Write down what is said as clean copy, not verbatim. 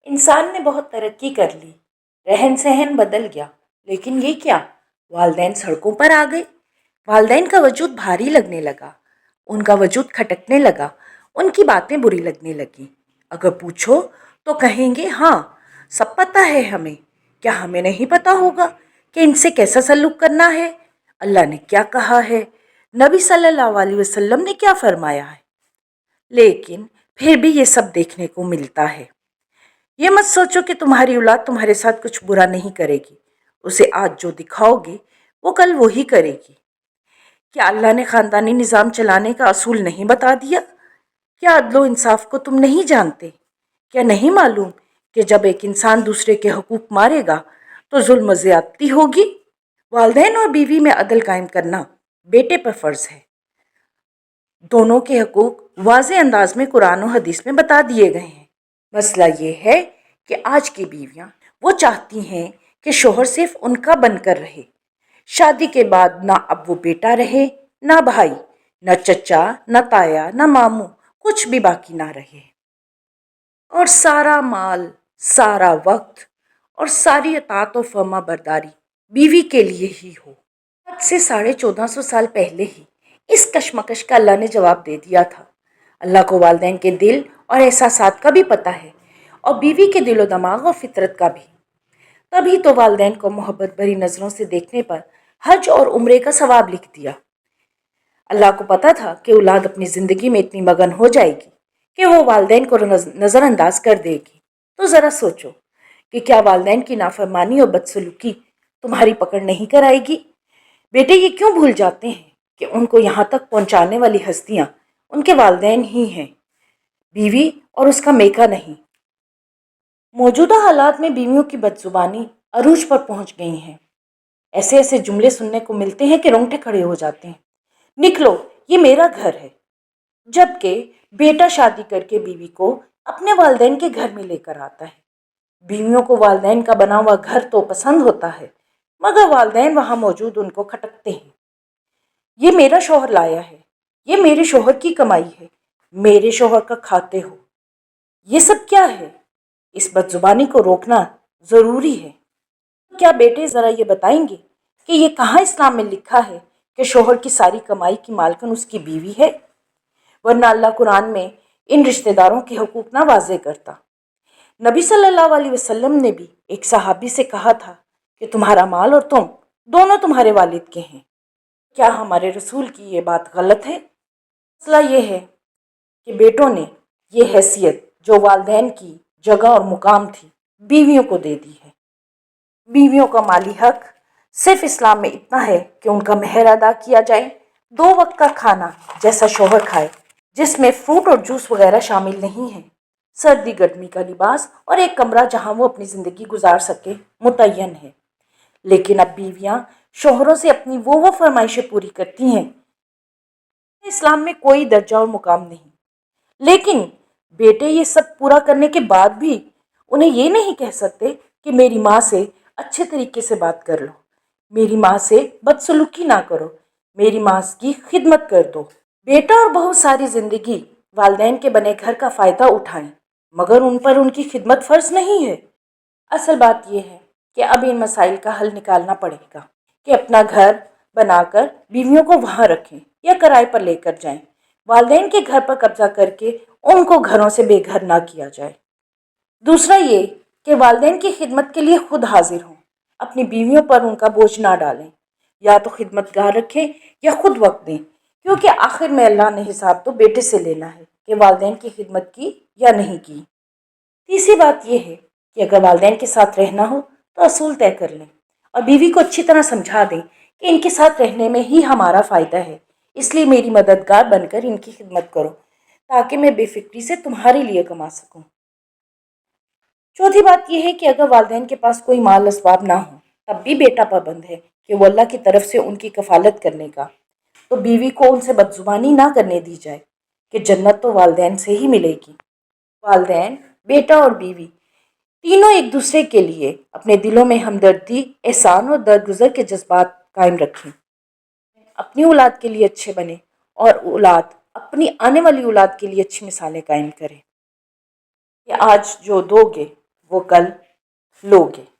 انسان نے بہت ترقی کر لی، رہن سہن بدل گیا، لیکن یہ کیا؟ والدین سڑکوں پر آ گئے۔ والدین کا وجود بھاری لگنے لگا، ان کا وجود کھٹکنے لگا، ان کی باتیں بری لگنے لگیں۔ اگر پوچھو تو کہیں گے ہاں سب پتہ ہے ہمیں، کیا ہمیں نہیں پتہ ہوگا کہ ان سے کیسا سلوک کرنا ہے؟ اللہ نے کیا کہا ہے؟ نبی صلی اللہ علیہ وسلم نے کیا فرمایا ہے؟ لیکن پھر بھی یہ سب دیکھنے کو ملتا ہے۔ یہ مت سوچو کہ تمہاری اولاد تمہارے ساتھ کچھ برا نہیں کرے گی، اسے آج جو دکھاؤ گے وہ کل وہی کرے گی۔ کیا اللہ نے خاندانی نظام چلانے کا اصول نہیں بتا دیا؟ کیا عدل و انصاف کو تم نہیں جانتے؟ کیا نہیں معلوم کہ جب ایک انسان دوسرے کے حقوق مارے گا تو ظلم و زیادتی ہوگی؟ والدین اور بیوی میں عدل قائم کرنا بیٹے پر فرض ہے۔ دونوں کے حقوق واضح انداز میں قرآن و حدیث میں بتا دیے گئے ہیں۔ مسئلہ یہ ہے کہ آج کی بیویاں وہ چاہتی ہیں کہ شوہر صرف ان کا بن کر رہے، شادی کے بعد نہ اب وہ بیٹا رہے، نہ بھائی، نہ چچا، نہ تایا، نہ ماموں، کچھ بھی باقی نہ رہے، اور سارا مال، سارا وقت اور ساری اطاعت و فرما برداری بیوی کے لیے ہی ہو۔ آج سے 1450 سال پہلے ہی اس کشمکش کا اللہ نے جواب دے دیا تھا۔ اللہ کو والدین کے دل اور احساسات کا بھی پتہ ہے، اور بیوی کے دل و دماغ اور فطرت کا بھی۔ تبھی تو والدین کو محبت بھری نظروں سے دیکھنے پر حج اور عمرے کا ثواب لکھ دیا۔ اللہ کو پتہ تھا کہ اولاد اپنی زندگی میں اتنی مگن ہو جائے گی کہ وہ والدین کو نظر انداز کر دے گی۔ تو ذرا سوچو کہ کیا والدین کی نافرمانی اور بدسلوکی تمہاری پکڑ نہیں کرائے گی؟ بیٹے یہ کیوں بھول جاتے ہیں کہ ان کو یہاں تک پہنچانے والی ہستیاں ان کے والدین ہی ہیں، بیوی اور اس کا میکا نہیں۔ موجودہ حالات میں بیویوں کی بدزبانی عروج پر پہنچ گئی ہیں۔ ایسے ایسے جملے سننے کو ملتے ہیں کہ رونگٹے کھڑے ہو جاتے ہیں۔ نکلو، یہ میرا گھر ہے، جبکہ بیٹا شادی کر کے بیوی کو اپنے والدین کے گھر میں لے کر آتا ہے۔ بیویوں کو والدین کا بنا ہوا گھر تو پسند ہوتا ہے، مگر والدین وہاں موجود ان کو کھٹکتے ہیں۔ یہ میرا شوہر لایا ہے، یہ میرے شوہر کی کمائی ہے، میرے شوہر کا کھاتے ہو۔ یہ سب کیا ہے؟ اس بدزبانی کو روکنا ضروری ہے۔ کیا بیٹے ذرا یہ بتائیں گے کہ یہ کہاں اسلام میں لکھا ہے کہ شوہر کی ساری کمائی کی مالکن اس کی بیوی ہے؟ ورنہ اللہ قرآن میں ان رشتہ داروں کے حقوق نہ واضح کرتا۔ نبی صلی اللہ علیہ وسلم نے بھی ایک صحابی سے کہا تھا کہ تمہارا مال اور تم دونوں تمہارے والد کے ہیں۔ کیا ہمارے رسول کی یہ بات غلط ہے؟ مسئلہ یہ ہے کہ بیٹوں نے یہ حیثیت جو والدین کی جگہ اور مقام تھی بیویوں کو دے دی ہے۔ بیویوں کا مالی حق صرف اسلام میں اتنا ہے کہ ان کا مہر ادا کیا جائے، 2 وقت کا کھانا جیسا شوہر کھائے، جس میں فروٹ اور جوس وغیرہ شامل نہیں ہیں، سردی گرمی کا لباس اور ایک کمرہ جہاں وہ اپنی زندگی گزار سکے متعین ہے۔ لیکن اب بیویاں شوہروں سے اپنی وہ فرمائشیں پوری کرتی ہیں۔ اسلام میں کوئی درجہ اور مقام نہیں، لیکن بیٹے یہ سب پورا کرنے کے بعد بھی انہیں یہ نہیں کہہ سکتے کہ میری ماں سے اچھے طریقے سے بات کر لو، میری ماں سے بدسلوکی نہ کرو، میری ماں کی خدمت کر دو۔ بیٹا اور بہو ساری زندگی والدین کے بنے گھر کا فائدہ اٹھائیں، مگر ان پر ان کی خدمت فرض نہیں ہے۔ اصل بات یہ ہے کہ اب ان مسائل کا حل نکالنا پڑے گا کہ اپنا گھر بنا کر بیویوں کو وہاں رکھیں یا کرائے پر لے کر جائیں، والدین کے گھر پر قبضہ کر کے ان کو گھروں سے بے گھر نہ کیا جائے۔ دوسرا یہ کہ والدین کی خدمت کے لیے خود حاضر ہوں، اپنی بیویوں پر ان کا بوجھ نہ ڈالیں، یا تو خدمت گار رکھیں یا خود وقت دیں، کیونکہ آخر میں اللہ نے حساب تو بیٹے سے لینا ہے کہ والدین کی خدمت کی یا نہیں کی۔ تیسری بات یہ ہے کہ اگر والدین کے ساتھ رہنا ہو تو اصول طے کر لیں اور بیوی کو اچھی طرح سمجھا دیں کہ ان کے ساتھ رہنے میں ہی ہمارا فائدہ ہے، اس لیے میری مددگار بن کر ان کی خدمت کرو تاکہ میں بے فکری سے تمہارے لیے کما سکوں۔ چوتھی بات یہ ہے کہ اگر والدین کے پاس کوئی مال اسباب نہ ہو تب بھی بیٹا پابند ہے کہ وہ اللہ کی طرف سے ان کی کفالت کرنے کا، تو بیوی کو ان سے بدزبانی نہ کرنے دی جائے کہ جنت تو والدین سے ہی ملے گی۔ والدین، بیٹا اور بیوی تینوں ایک دوسرے کے لیے اپنے دلوں میں ہمدردی، احسان اور درگزر کے جذبات قائم رکھیں۔ اپنی اولاد کے لیے اچھے بنیں اور اولاد اپنی آنے والی اولاد کے لیے اچھی مثالیں قائم کریں۔ کہ آج جو دو گے وہ کل لوگ ہیں۔